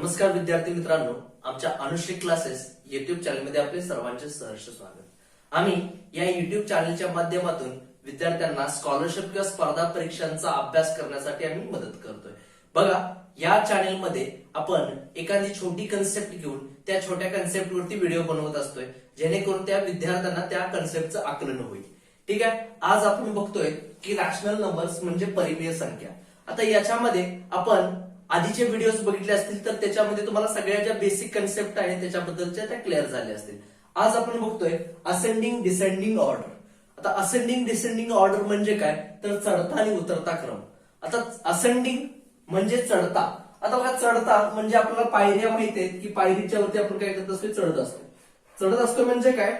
नमस्कार विद्यार्थी मित्रांनो, आमच्या अनुश्री क्लासेस युट्यूब चॅनलमध्ये आपले सर्वांचे सहर्ष स्वागत। आम्ही या युट्यूब चॅनलच्या माध्यमातून विद्यार्थ्यांना स्कॉलरशिप किंवा स्पर्धा परीक्षांचा अभ्यास करण्यासाठी आम्ही मदत करतोय। बघा, या चॅनलमध्ये आपण एखादी छोटी कन्सेप्ट घेऊन त्या छोट्या कन्सेप्ट वरती व्हिडिओ बनवत असतोय, जेणेकरून त्या विद्यार्थ्यांना त्या कन्सेप्टचं आकलन होईल। ठीक आहे, आज आपण बघतोय की रॅशनल नंबर्स म्हणजे परिमेय संख्या। आता याच्यामध्ये आपण आधीचे व्हिडिओज बघितले असतील तर त्याच्यामध्ये तुम्हाला सगळ्या ज्या बेसिक कन्सेप्ट आहेत त्याच्याबद्दलच्या त्या क्लिअर झाल्या असतील। आज आपण बघतोय असेंडिंग डिसेंडिंग ऑर्डर। आता असेंडिंग डिसेंडिंग ऑर्डर म्हणजे काय, तर चढता आणि उतरता क्रम। आता असेंडिंग म्हणजे चढता। आता बघा, चढता म्हणजे आपल्याला पायऱ्या माहित आहेत की पायरीच्या वरती आपण काय करत असतो, चढत असतो। चढत असतो म्हणजे काय,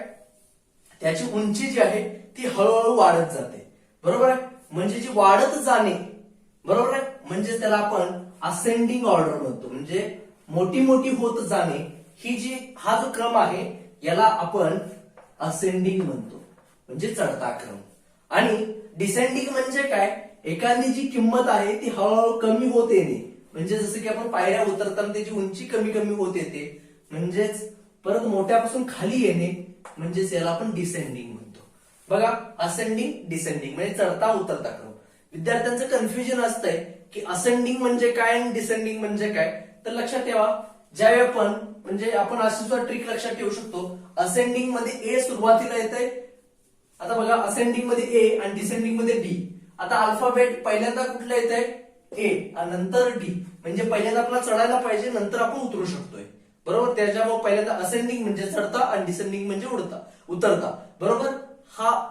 त्याची उंची जी आहे ती हळूहळू वाढत जाते, बरोबर आहे। म्हणजे जी वाढत जाणे, बरोबर आहे, म्हणजे त्याला आपण असेंडिंग ऑर्डर म्हणतो। म्हणजे मोठी मोठी होत जाणे ही जी हा जो क्रम आहे याला आपण असेंडिंग म्हणतो, म्हणजे चढता क्रम। आणि डिसेंडिंग म्हणजे काय, एखादी जी किंमत आहे ती हळूहळू कमी होत येणे, म्हणजे जसं की आपण पायऱ्या उतरताना त्याची उंची कमी कमी होत येते, म्हणजेच परत मोठ्यापासून खाली येणे, म्हणजेच याला आपण डिसेंडिंग म्हणतो। बघा, असेंडिंग डिसेंडिंग म्हणजे चढता उतरता क्रम। विद्यार्थ्यांचं कन्फ्युजन असतंय की असेंडिंग म्हणजे काय आणि डिसेंडिंग म्हणजे काय। तर लक्षात ठेवा, ज्यावेळी आपण म्हणजे आपण अशी सुद्धा ट्रिक लक्षात ठेवू शकतो, असेंडिंग मध्ये ए सुरुवातीला येतंय। आता बघा, असेंडिंग मध्ये ए आणि डिसेंडिंग मध्ये डी। आता अल्फाबेट पहिल्यांदा कुठलं येतंय, ए आणि नंतर डी, म्हणजे पहिल्यांदा आपल्याला चढायला पाहिजे, नंतर आपण उतरू शकतोय, बरोबर। त्याच्यामुळे पहिल्यांदा असेंडिंग म्हणजे चढता आणि डिसेंडिंग म्हणजे उतरता, बरोबर।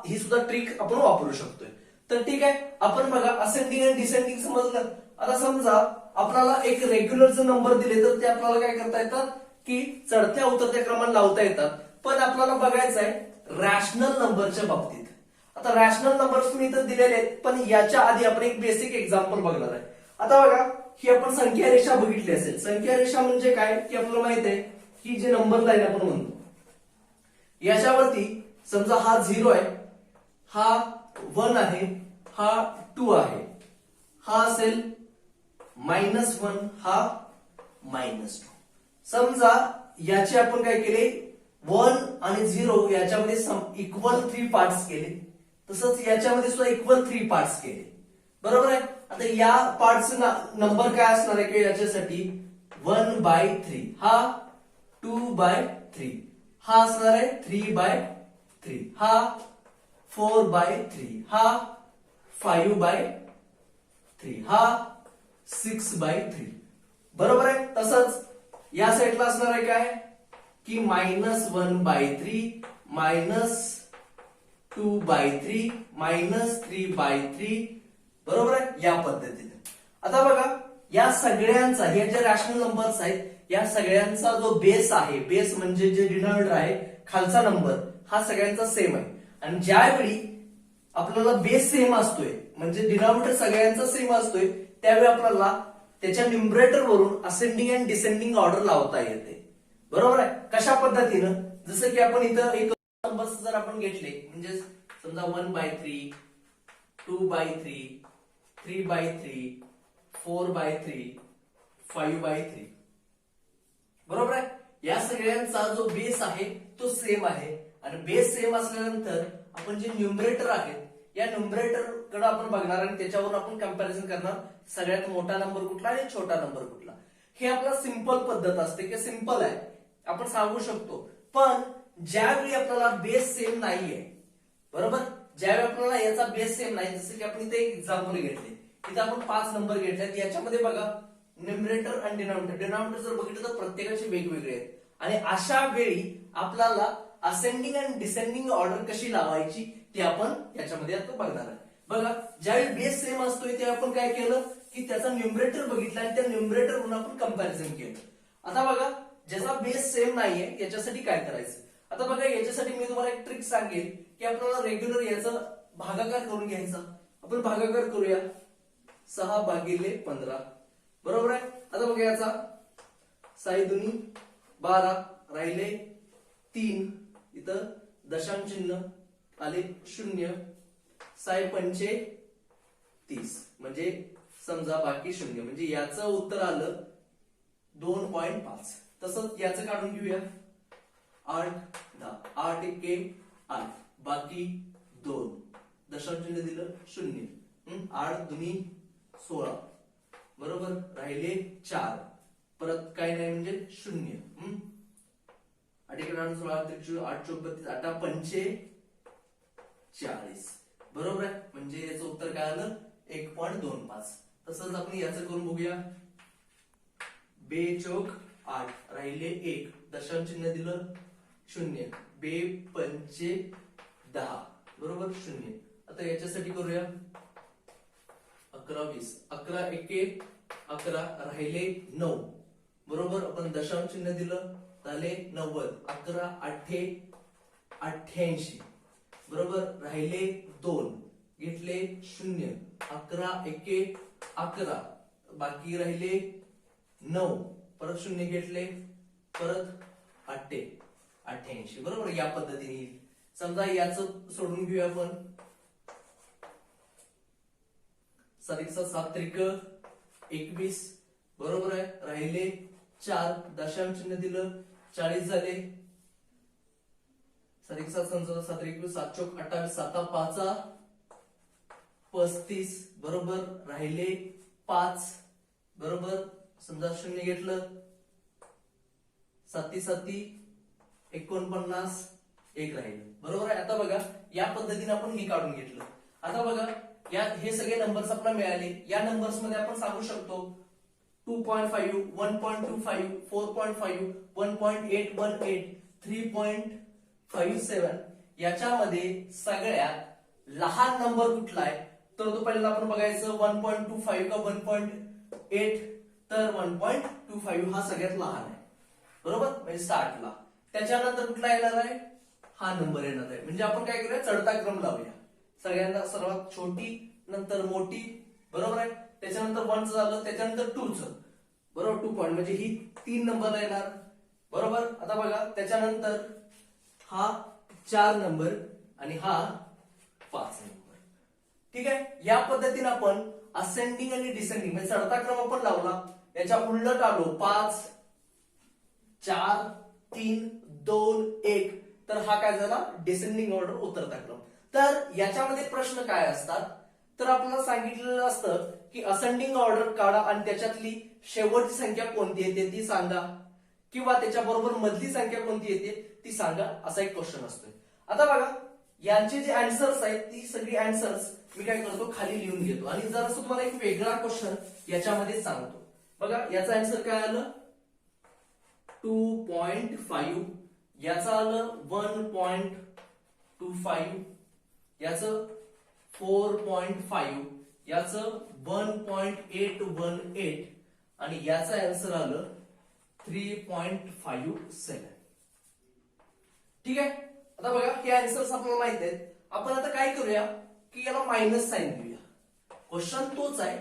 ही सुद्धा ट्रिक आपण वापरू शकतोय। तर ठीक आहे, आपण बघा असेंडिंग आणि डिसेंडिंग समजलं। आता समजा आपल्याला एक रेग्युलर जर नंबर दिले तर ते आपल्याला काय करता येतात की चढत्या उतरत्या क्रमाने लावता येतात, पण आपल्याला बघायचं आहे रॅशनल नंबरच्या बाबतीत। आता रॅशनल नंबर्स तुम्ही इथं दिलेले आहेत, पण याच्या आधी आपण एक बेसिक एक्झाम्पल बघणार आहे। आता बघा, ही आपण संख्या रेषा बघितली असेल। संख्या रेषा म्हणजे काय की आपल्याला माहित आहे की जे नंबर लाईन आपण म्हणतो, याच्यावरती समजा हा 0 आहे, हा 1 आहे, हा 2 आहे, हा असेल -1, हा -2। समजा याचे आपण काय केले, 1 आणि 0 याच्यामध्ये इक्वल 3 पार्ट्स केले, तसंच याच्यामध्ये सुद्धा इक्वल 3 पार्ट्स केले, बरोबर आहे। आता या पार्ट्स नंबर काय असणार आहे की याच्यासाठी 1/3, हा 2/3, हा असणार आहे 3/3, हा 4/3, हा 5/3, हा 6/3, बरोबर आहे। तसंच या साईडला असणार आहे काय की -1/3, -2/3, -3/3, बरोबर आहे, या पद्धतीने। आता बघा, या सगळ्यांचा, हे जे रॅशनल नंबर्स आहेत या सगळ्यांचा जो बेस आहे, बेस म्हणजे जे डिनॉमिनेटर आहे, खालचा नंबर हा सगळ्यांचा सेम आहे। आणि ज्यावेळी आपल्याला बेस सेम असतोय, म्हणजे डिनॉमिनेटर सगळ्यांचा सेम असतोय, त्यावेळी आपल्याला त्याच्या न्यूमरेटर वरून असेंडिंग आणि डिसेंडिंग ऑर्डर लावता येते, बरोबर आहे। कशा पद्धतीनं, जसं की आपण इथं एक नंबर्स जर आपण घेतले, म्हणजे समजा 1/3, 2/3, 3/3, 4/3, 5/3, बरोबर आहे। या सगळ्यांचा जो बेस आहे तो सेम आहे, आणि बेस सेम असल्यानंतर आपण जे न्यूमरेटर आहेत या न्यूमरेटर कडे आपण बघणार आणि त्याच्यावरून आपण कंपॅरिझन करणार, सगळ्यात मोठा नंबर कुठला आणि छोटा नंबर कुठला। हे आपला सिंपल पद्धत असते की सिंपल आहे, आपण सांगू शकतो। पण ज्यावेळी आपल्याला बेस सेम नाहीये, बरोबर, ज्यावेळी आपल्याला याचा बेस सेम नाही, जसं की आपण इथे एक एक्झाम्पल घेतले, इथे आपण 5 नंबर घेतलेत, याच्यामध्ये बघा न्यूमरेटर आणि डिनॉमिनेटर जर बघितलं तर प्रत्येकाचे वेगवेगळे आहेत, आणि अशा वेळी आपल्याला असेंडिंग आणि डिसेंडिंग ऑर्डर कशी लावायची ते आपण याच्यामध्ये आता बघणार आहे। बघा, ज्यावेळी बेस सेम असतोय तेव्हा आपण काय केलं की त्याचा न्यूमरेटर बघितला आणि त्या न्यूमरेटर वरून आपण कंपॅरिझन केलं। आता बघा, ज्याचा बेस सेम नाहीये याच्यासाठी काय करायचं। आता बघा, याच्यासाठी मी तुम्हाला एक ट्रिक सांगेल की आपल्याला रेग्युलर याचा भागाकार करून घ्यायचा। आपण भागाकार करूया 6/15, बरोबर आहे। आता बघा, याचा 6 दुनी 12 राहिले 3, इथं दशांश चिन्ह आले 0, 6 पंचे 30, म्हणजे समजा बाकी 0, म्हणजे याचं उत्तर आलं 2.5. तसंच याचं काढून घेऊया. 8 10 8 एके 8 बाकी 2 दशांश चिन्ह दिलं 0. 8 दुनी 16 बरोबर राहिले 4 परत काय नाही म्हणजे 0. 8 एके 8 16 त्रिक 8 चौक 32 8 पंचे 40 बरोबर आहे. म्हणजे याचं उत्तर काय आलं 1.25. तसंच आपण याचं करून बघूया. 2 चौक 8 राहिले 1 दशांश चिन्ह दिलं 0 2 पंचे 10 बरोबर 0. आता याच्यासाठी करूया 11 20 11 एके 11 राहिले 9 बरोबर. आपण दशांश चिन्ह दिलं झाले 90 11 8 88 बरोबर राहिले 2 घेतले 0 11 एके 11 बाकी राहिले 9 परत 0 घेतले परत 88 बरोबर. या पद्धतीने येईल. समजा याचं सोडून घेऊया आपण. 7 त्रिक 21 बरोबर आहे राहिले 4 दशांश चिन्ह दिलं 40 झाले. 7 21 7 चौक 28 7 5 35 बरोबर राहिले 5 बरोबर. समजा 0 घेतलं 7 7 49 1 राहील बरोबर आहे. आता बघा या पद्धतीने आपण हे काढून घेतलं. आता बघा या हे सगळे नंबर्स आपल्याला मिळाले. या नंबर्स मध्ये आपण सांगू शकतो 2.5 1.25 4.5 1.818 3.57. याच्यामध्ये सगळ्यात लहान नंबर कुठला आहे तर तो पहिल्यांदा आपण बघायचं 1.25 का 1.8 तर 1.25 हा सगळ्यात लहान आहे बरोबर म्हणजे स्टार्टला. त्याच्यानंतर कुठला येणार आहे हा नंबर येणार आहे. म्हणजे आपण काय करूया चढता क्रम लावूया. सगळ्यांना सर्वात छोटी नंतर मोठी बरोबर आहे. त्याच्यानंतर 1 झालं त्याच्यानंतर 2 बरोबर 2 पॉईंट म्हणजे ही 3 नंबर येणार बरोबर. आता बघा त्याच्यानंतर हा 4 नंबर आणि हा 5 नंबर. ठीक आहे. या पद्धतीने आपण असेंडिंग आणि डिसेंडिंग म्हणजे चढता क्रम आपण लावला. याच्या उलट आलो 5 4 3 2 1 तर हा काय झाला डिसेंडिंग ऑर्डर उतरता क्रम. तर याच्यामध्ये प्रश्न काय असतात तर आपल्याला सांगितलेलं असतं की असेंडिंग ऑर्डर काढा आणि त्याच्यातली शेवटची संख्या कोणती येते ती सांगा किंवा त्याच्याबरोबर मधली संख्या कोणती येते ती सांगा असा एक क्वेश्चन असतोय. आता बघा यांचे जे आन्सर्स आहेत ती सगळी आन्सर्स मी काय करतो खाली लिहून घेतो आणि जरासं तुम्हाला एक वेगळा क्वेश्चन याच्यामध्ये सांगतो. बघा याचा आन्सर काय आलं 2.5 याचं आलं 1.25 याचं 4.5 याचं 1.818 आणि याचं आन्सर आलं 3.57. ठीक आहे. आता बघा हे आन्सर्स आपल्याला माहित आहेत. आपण आता काय करूया की याला मायनस साइन देऊया. क्वेश्चन तोच आहे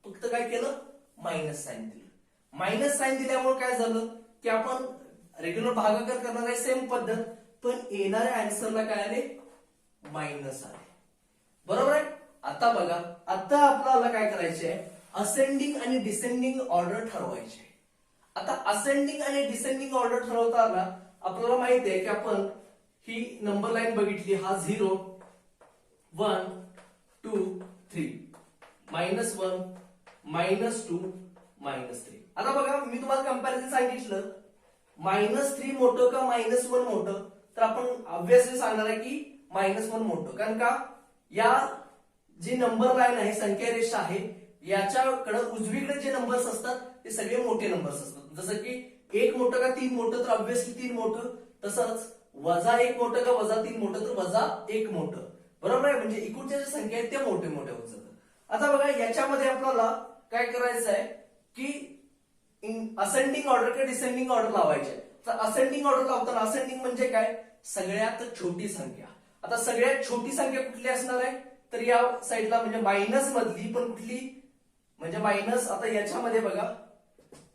फक्त काय केलं मायनस साइन दिलं. मायनस साइन दिल्यामुळे काय झालं की आपण रेग्युलर भागाकार करणार आहे सेम पद्धत पण येणाऱ्या आन्सरला काय आले मायनस आले बरोबर आहे. आता बघा आता आपल्याला काय करायचे आहे असेंडिंग आणि डिसेंडिंग ऑर्डर ठरवायचे. आता असेंडिंग आणि डिसेंडिंग ऑर्डर ठरवताना आपल्याला माहिती आहे की आपण ही नंबर लाईन बघितली हा 0 1 2 3 -1 -2 -3. आता बघा मी तुम्हाला कंपॅरिझन सांगितलं -3 मोठं का -1 मोठं तर आपण ऑब्विसली सांगणार आहे की -1 मोठं. कारण का या जी नंबर लाईन आहे संख्या रेषा आहे याच्याकडे उजवीकडे जे नंबर्स असतात ते सगळे मोठे नंबर्स असतात. जसं की 1 मोठं का 3 मोठं तर ऑब्विसली 3 मोठं. तसंच -1 मोठं का -3 मोठं तर -1 मोठं बरोबर आहे. म्हणजे इकडच्या ज्या संख्या आहेत त्या मोठे मोठे होत जातात. आता बघा याच्यामध्ये आपल्याला काय करायचं आहे की असेंडिंग ऑर्डर किंवा डिसेंडिंग ऑर्डर लावायचे. तर असेंडिंग ऑर्डर लावताना असेंडिंग म्हणजे काय सगळ्यात छोटी संख्या. आता सगळ्यात छोटी संख्या कुठली असणार आहे तर या साईडला म्हणजे मायनस मधली पण कुठली म्हणजे मायनस. आता याच्यामध्ये बघा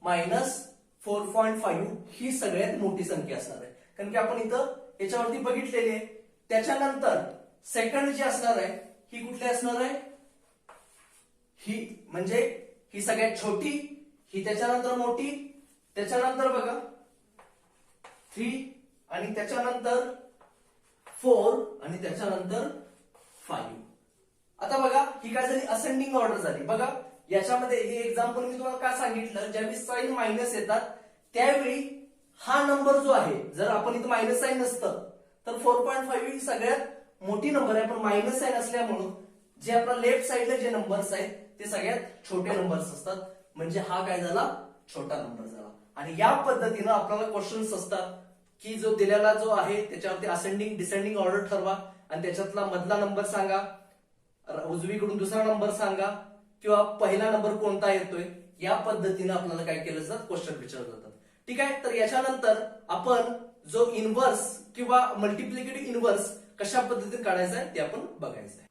-4.5 ही सगळ्यात मोठी संख्या असणार आहे कारण की आपण इथं याच्यावरती बघितलेली आहे. त्याच्यानंतर सेकंड जी असणार आहे ही कुठली असणार आहे ही म्हणजे ही सगळ्यात छोटी ही त्याच्यानंतर मोठी त्याच्यानंतर बघा 3 आणि त्याच्यानंतर 4 आणि त्याच्यानंतर 5. आता बघा ही काय झाली, असेंडिंग ऑर्डर झाली. बघा याच्यामध्ये हे एक्झाम्पल मी तुम्हाला काय सांगितलं, ज्यावेळी साइन मायनस येतात त्यावेळी हा नंबर जो आहे, जर आपण इथं मायनस साइन नसतं तर 4.5 ही सगळ्यात मोठी नंबर आहे, पण मायनस साइन असल्यामुळे जे आपला लेफ्ट साइडला जे नंबर्स आहेत ते सगळ्यात छोटे नंबर्स असतात. म्हणजे हा काय झाला, छोटा नंबर झाला. आणि या पद्धतीनं आपल्याला क्वेश्चन्स असतात की जो दिलेला जो आहे त्याच्यावरती असेंडिंग डिसेंडिंग ऑर्डर ठरवा आणि त्याच्यातला मधला नंबर सांगा, उजवीकडून दुसरा नंबर सांगा किंवा पहिला नंबर कोणता येतोय. या पद्धतीनं आपल्याला काय केलं जातं, क्वेश्चन विचारलं जातात. ठीक आहे. तर याच्यानंतर आपण जो इनव्हर्स किंवा मल्टिप्लिकेटिव्ह इनव्हर्स कशा पद्धतीने काढायचा आहे ते आपण बघायचं आहे.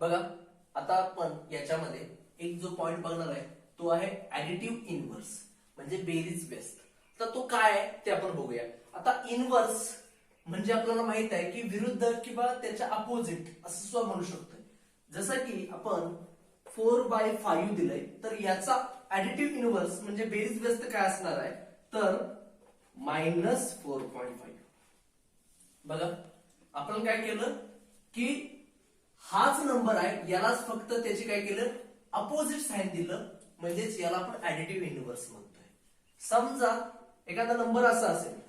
बघा आता आपण याच्यामध्ये एक जो पॉइंट बघणार आहे तो आहे ऍडिटिव्ह इनव्हर्स, म्हणजे बेरीज बेस्ट. तर तो काय आहे ते आपण बघूया. आता इनव्हर्स म्हणजे आपल्याला माहित आहे की विरुद्ध किंवा त्याच्या अपोजिट असं सुद्धा म्हणू शकतोय. जसं की आपण 4/5 दिलंय, तर याचा ऍडिटिव्ह इनव्हर्स म्हणजे बेरीज बेस्ट काय असणार आहे, तर -4.5. बघा आपण काय केलं की हाच नंबर आहे, यालाच फक्त त्याची काय केलं, अपोजिट साइन दिलं, म्हणजेच याला आपण ऍडिटिव्ह इनव्हर्स म्हणतोय. समजा एखादा नंबर असा असेल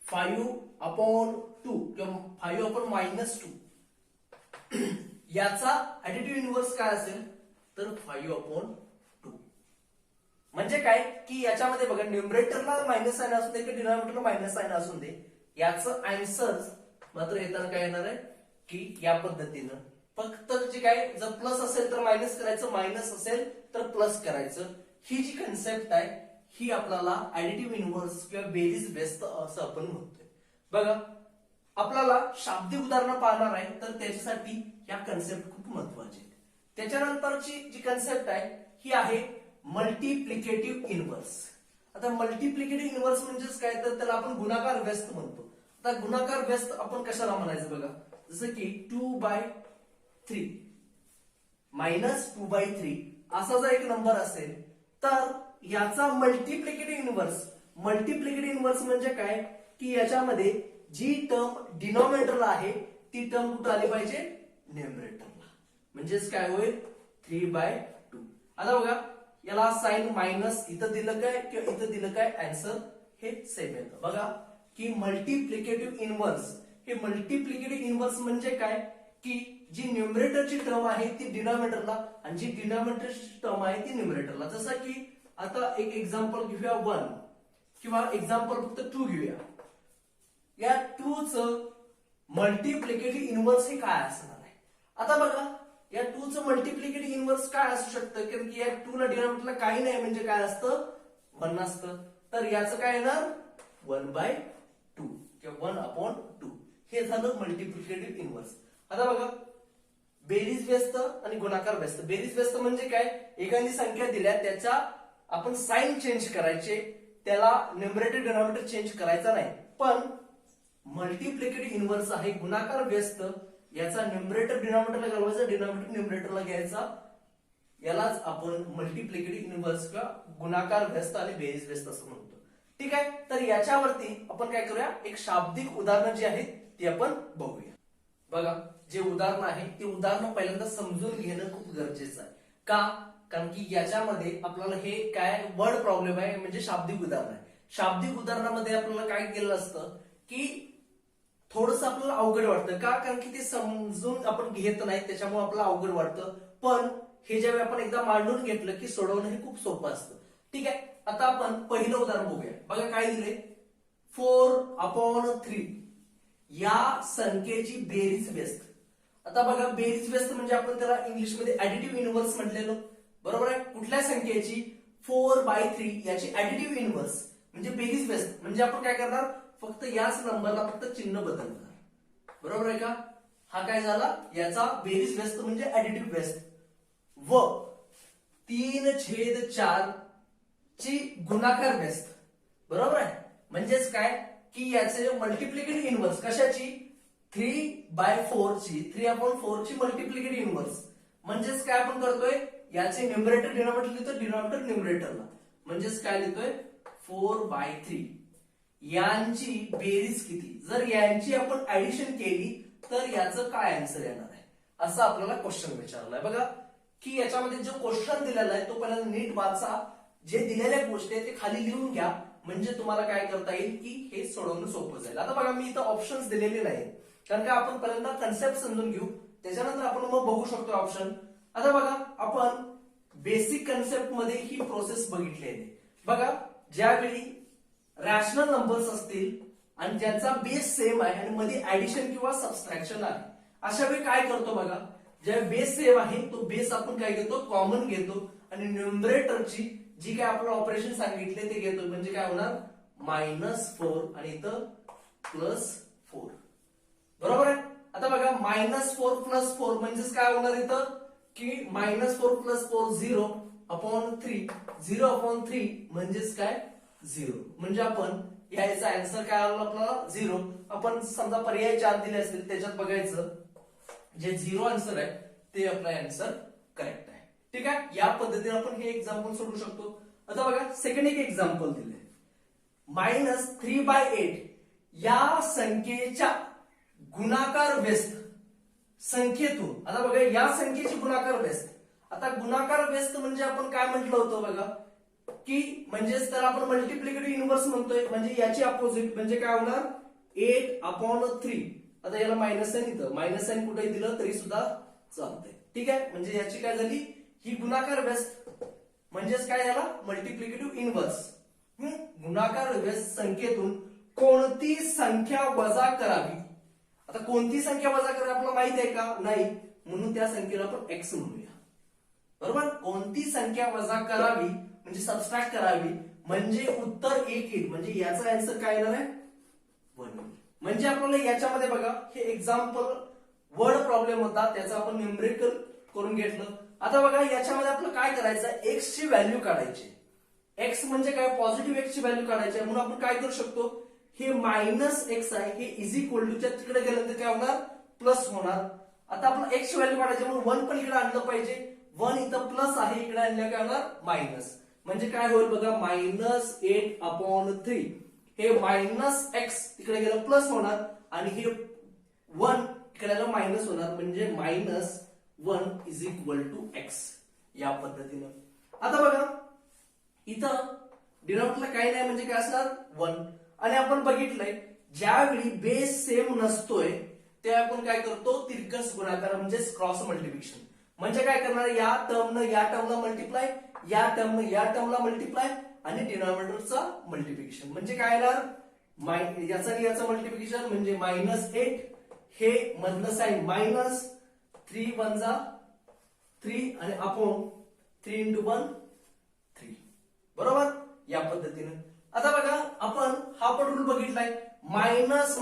5/2 किंवा 5/-2, याचा ऍडिटिव्ह इनव्हर्स काय असेल, तर 5/2. म्हणजे काय की याच्यामध्ये बघा न्यूमरेटरला मायनस साइन असू दे की डिनॉमिनेटरला मायनस साइन असू दे, याचं आन्सर मात्र येताना काय येणार आहे की या पद्धतीनं फक्त जे काय, जर प्लस असेल तर मायनस करायचं, मायनस असेल तर प्लस करायचं. ही जी कन्सेप्ट आहे ही आपल्याला ऍडिटिव्ह इनव्हर्स किंवा बेरीज बेस्ट असं आपण म्हणतोय. बघा आपल्याला शाब्दिक उदाहरणं पाहणार आहे, तर त्याच्यासाठी या कन्सेप्ट खूप महत्वाचे आहेत. त्याच्यानंतरची जी कन्सेप्ट आहे ही आहे मल्टिप्लिकेटिव्ह इनव्हर्स. आता मल्टिप्लिकेटिव्ह इनव्हर्स म्हणजेच काय, तर त्याला आपण गुणाकार व्यस्त म्हणतो. आता गुणाकार व्यस्त आपण कशाला म्हणायचं बघा, जसं की 2/3 -2/3 असा जर एक नंबर असेल तर याचा मल्टिप्लिकेटिव्ह इनव्हर्स म्हणजे काय की याच्यामध्ये जी टर्म डिनॉमिनेटरला आहे ती टर्म कुठं आली पाहिजे, न्यूमरेटरला. म्हणजेच काय होईल 3/2. आता बघा याला साइन मायनस इथं दिलं काय किंवा इथं दिलं काय, आन्सर हे सेम येतं. बघा की मल्टिप्लिकेटिव्ह इनव्हर्स, हे मल्टिप्लिकेटिव्ह इनव्हर्स म्हणजे काय की जी न्यूमरेटरची टर्म आहे ती डिनॉमिनेटरला आणि जी डिनॉमिनेटरची टर्म आहे ती न्यूमरेटरला. जसं की आता एक एक्झाम्पल घेऊया 1 किंवा एक्झाम्पल फक्त 2 घेऊया. या 2 चं मल्टिप्लिकेटिव्ह इनव्हर्स हे काय असणार आहे. आता बघा या 2 चं मल्टिप्लिकेटिव्ह इनव्हर्स काय असू शकतं, कारण की या 2 ला डिनॉमिनेटरला काही नाही म्हणजे काय असतं, 1 असतं. तर याचं काय येणार 1/2 किंवा 1/2. हे झालं मल्टिप्लिकेटिव्ह इनव्हर्स. आता बघा बेरीज व्यस्त आणि गुणाकार व्यस्त. बेरीज व्यस्त म्हणजे काय, एखादी संख्या दिल्या त्याचा आपण साइन चेंज करायचे, त्याला न्यूमरेटर डिनॉमिनेटर चेंज करायचा नाही. पण मल्टिप्लिकेटिव्ह इनव्हर्स आहे गुणाकार व्यस्त, याचा न्यूमरेटर डिनॉमिनेटरला घालवायचा, डिनॉमिनेटर न्यूमरेटरला घ्यायचा, यालाच आपण मल्टिप्लिकेटिव्ह इनव्हर्स किंवा गुणाकार व्यस्त आणि बेरीज व्यस्त असं म्हणतो. ठीक आहे. तर याच्यावरती आपण काय करूया, एक शाब्दिक उदाहरणं जी आहेत ती आपण बघूया. बघा जे उदाहरण आहे ते उदाहरण पहिल्यांदा समजून घेणं खूप गरजेचं आहे. का, कारण की याच्यामध्ये आपल्याला हे काय वर्ड प्रॉब्लेम आहे, म्हणजे शाब्दिक उदाहरण आहे. शाब्दिक उदाहरणामध्ये आपल्याला काय केलं असतं की थोडंसं आपल्याला अवघड वाटतं. का, कारण की ते समजून आपण घेत नाही त्याच्यामुळे आपल्याला अवघड वाटतं. पण हे ज्यावेळी आपण एकदा मांडून घेतलं की सोडवणं हे खूप सोपं असतं. ठीक आहे. आता आपण पहिलं उदाहरण बघूया. बघा काय दिले, 4/3 या संख्येची बेरीज व्यस्त. आता बघा बेरीज व्यस्त म्हणजे आपण त्याला इंग्लिशमध्ये ऍडिटिव्ह इनव्हर्स म्हटलेलो, बरोबर आहे. कुठल्या संख्येची, 4/3 याची ऍडिटिव्ह इनव्हर्स म्हणजे बेरीज व्यस्त. म्हणजे आपण काय करणार, फक्त याच नंबरला फक्त चिन्ह बदलणार, बरोबर आहे का. हा काय झाला, याचा बेरीज व्यस्त म्हणजे ऍडिटिव्ह व्यस्त. व 3/4 ची गुणाकार व्यस्त, बरोबर आहे. म्हणजेच काय की याचे मल्टिप्लिकेटिव्ह इनव्हर्स कशाची, 3/4 ची, 3/4 ची मल्टिप्लिकेटिव्ह इनव्हर्स. म्हणजेच काय आपण करतोय, याचे न्यूमरेटर डिनॉमिनेटर लिहितो, डिनॉमिनेटर न्यूमरेटरला. म्हणजेच काय लिहितोय 4/3 यांची बेरीज किती? जर यांची आपण ऍडिशन केली तर याचं काय आन्सर येणार आहे, असं आपल्याला क्वेश्चन विचारलाय. बघा की याच्यामध्ये जो क्वेश्चन दिलेला आहे तो पहिल्यांदा नीट वाचा. जे दिलेल्या गोष्टी आहेत ते खाली लिहून घ्या, म्हणजे तुम्हाला काय करता येईल की हे सोडवणं सोपं जाईल. आता बघा मी इथं ऑप्शन्स दिलेले नाही, कारण का आपण पहिल्यांदा कन्सेप्ट समजून घेऊ, त्याच्यानंतर आपण मग बघू शकतो ऑप्शन. आता बघा आपण बेसिक कन्सेप्ट मध्ये ही प्रोसेस बघितलेली आहे. बघा ज्यावेळी रॅशनल नंबर्स असतील आणि ज्यांचा बेस सेम आहे आणि मध्ये ऍडिशन किंवा सबट्रॅक्शन आहे, अशा वेळी काय करतो बघा, ज्या बेस सेम आहे तो बेस आपण काय घेतो, कॉमन घेतो आणि न्यूमरेटरची जी काय आपण ऑपरेशन सांगितले ते घेतो, म्हणजे काय होणार -4 आणि इथं +4. बरोबर आहे. आता बघा -4 + 4 म्हणजेच काय होणार इथं की -4 + 4 0/3. 0/3 म्हणजेच काय 0. म्हणजे आपण याचा आन्सर काय आला आपल्याला 0. आपण समजा पर्याय 4 दिले असतील त्याच्यात बघायचं जे 0 आन्सर आहे ते आपला आन्सर करेक्ट आहे. ठीक आहे. या पद्धतीने आपण हे एक्झाम्पल सोडवू शकतो. आता बघा सेकंड एक एक्झाम्पल दिले, -3/8 या संख्येच्या गुणाकार व्यस्त संख्येतून. आता बघा या संख्येची गुणाकार व्यस्त. आता गुणाकार व्यस्त म्हणजे आपण काय म्हटलं होतं बघा की म्हणजेच त्याला आपण मल्टिप्लिकेटिव्ह इनव्हर्स म्हणतोय, म्हणजे याची अपोजिट म्हणजे काय होणार 8/3. आता याला मायनस साइन, इथं मायनस साइन कुठेही दिलं तरी सुद्धा चालतंय. ठीक आहे. म्हणजे याची काय झाली ही गुणाकार व्यस्त, म्हणजेच काय याला मल्टिप्लिकेटिव्ह इनव्हर्स. गुणाकार व्यस्त संख्येतून कोणती संख्या वजा करावी. आता कोणती संख्या वजा करावी आपल्याला माहित आहे का? नाही. म्हणून त्या संख्येला आपण एक्स म्हणूया. बरोबर. कोणती संख्या वजा करावी म्हणजे सबट्रॅक्ट करावी, म्हणजे उत्तर 1 येईल. म्हणजे याचा आन्सर काय येणार आहे 1. म्हणजे आपल्याला याच्यामध्ये बघा हे एक्झाम्पल वर्ड प्रॉब्लेम होता, त्याचा आपण न्यूमरिकल करून घेतलं. आता बघा याच्यामध्ये आपलं काय करायचं, एक्स ची व्हॅल्यू काढायची. एक्स म्हणजे काय पॉझिटिव्ह एक्स ची व्हॅल्यू काढायची, म्हणून आपण काय करू शकतो, हे -x आहे हे इज इक्वल टू च्या तिकडे गेलं तर काय होणार प्लस होणार. आता आपण एक्स ची व्हॅल्यू काढायची म्हणून 1 पण इकडे आणलं पाहिजे. 1 इथं प्लस आहे, इकडे आणलं काय होणार मायनस. म्हणजे काय होईल बघा -8/3 हे -x तिकडे गेलं प्लस होणार आणि हे 1 इकडे आलं मायनस होणार, म्हणजे -1 इज इक्वल टू x. या पद्धतीनं. आता बघा इथं डिनॉमिनेटरला काही नाही म्हणजे काय असणार 1. आणि आपण बघितलंय ज्यावेळी बेस सेम नसतोय ते आपण काय करतो तिरकस गुणाकार म्हणजे क्रॉस मल्टिप्लिकेशन. म्हणजे काय करणार या टर्मनं या टर्मला मल्टिप्लाय, या टर्मनं या टर्मला मल्टिप्लाय आणि डिनॉमिनेटरचा मल्टिप्लिकेशन. म्हणजे काय येणार याचा आणि याचा मल्टिप्लिकेशन म्हणजे -8 हे मधलं साइन मायनस 3 × 1 = 3 आणि अपॉन 3 × 1 3. बरोबर. या पद्धतीनं. आता बघा आपण हा पण रूल बघितलाय, मायनस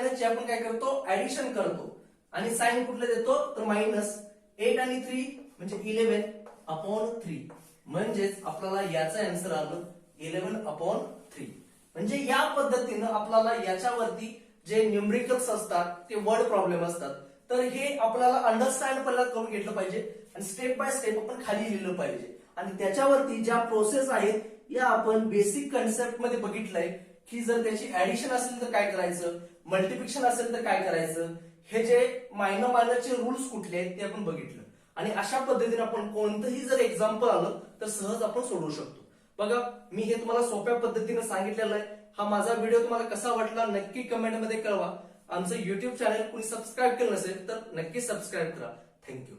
चे आपण काय करतो ऍडिशन करतो आणि साइन कुठलं देतो तर -8 आणि 3 म्हणजे 11/3. म्हणजेच आपल्याला याचा आन्सर आलं 11/3. म्हणजे या पद्धतीनं आपल्याला याच्यावरती जे न्यूमरिकल्स असतात ते वर्ड प्रॉब्लेम असतात, तर हे आपल्याला अंडरस्टँड पहिला करून घेतलं पाहिजे आणि स्टेप बाय स्टेप आपण खाली लिहिलं पाहिजे. आणि त्याच्यावरती ज्या प्रोसेस आहेत या आपण बेसिक कन्सेप्ट मध्ये बघितलंय की जर त्याची ऍडिशन असेल तर काय करायचं, मल्टिप्लिकेशन असेल तर काय करायचं, हे जे मायनरचे रूल्स कुठले आहेत ते आपण बघितलं. आणि अशा पद्धतीने आपण कोणतंही जर एक्झाम्पल आलं तर सहज आपण सोडवू शकतो. बघा मी हे तुम्हाला सोप्या पद्धतीने सांगितलेलं आहे. हा माझा व्हिडिओ तुम्हाला कसा वाटला नक्की कमेंट मध्ये कळवा. आमचं युट्यूब चॅनल कोणी सबस्क्राईब केलं नसेल तर नक्की सबस्क्राईब करा. थँक्यू.